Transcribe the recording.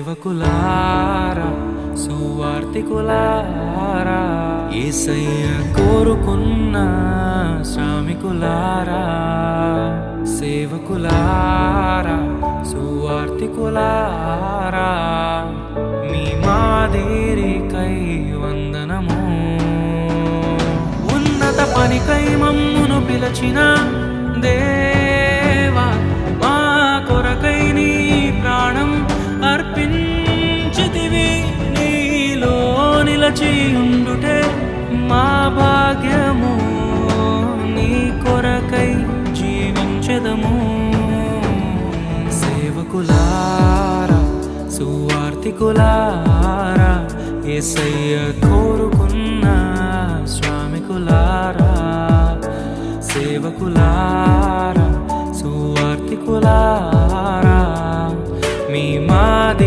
సేవకులారా సువార్తికులారా యేసయ్య కోరుకున్న శ్రామికులారా సేవకులారా సువార్తికులారా మీ మాదిరికై వందనము ఉన్నత పనికై మమ్మును పిలచిన దేవా మా కొరకై నీ ప్రాణం అర్పించితివి నీలో నిలచి ఉండుటే మా భాగ్యము నీ కొరకై జీవించెదము సేవకులారా సువార్తికులారా యేసయ్య కోరుకున్న శ్రామికులారా సేవకులారా సువార్తికులారా మీ మాది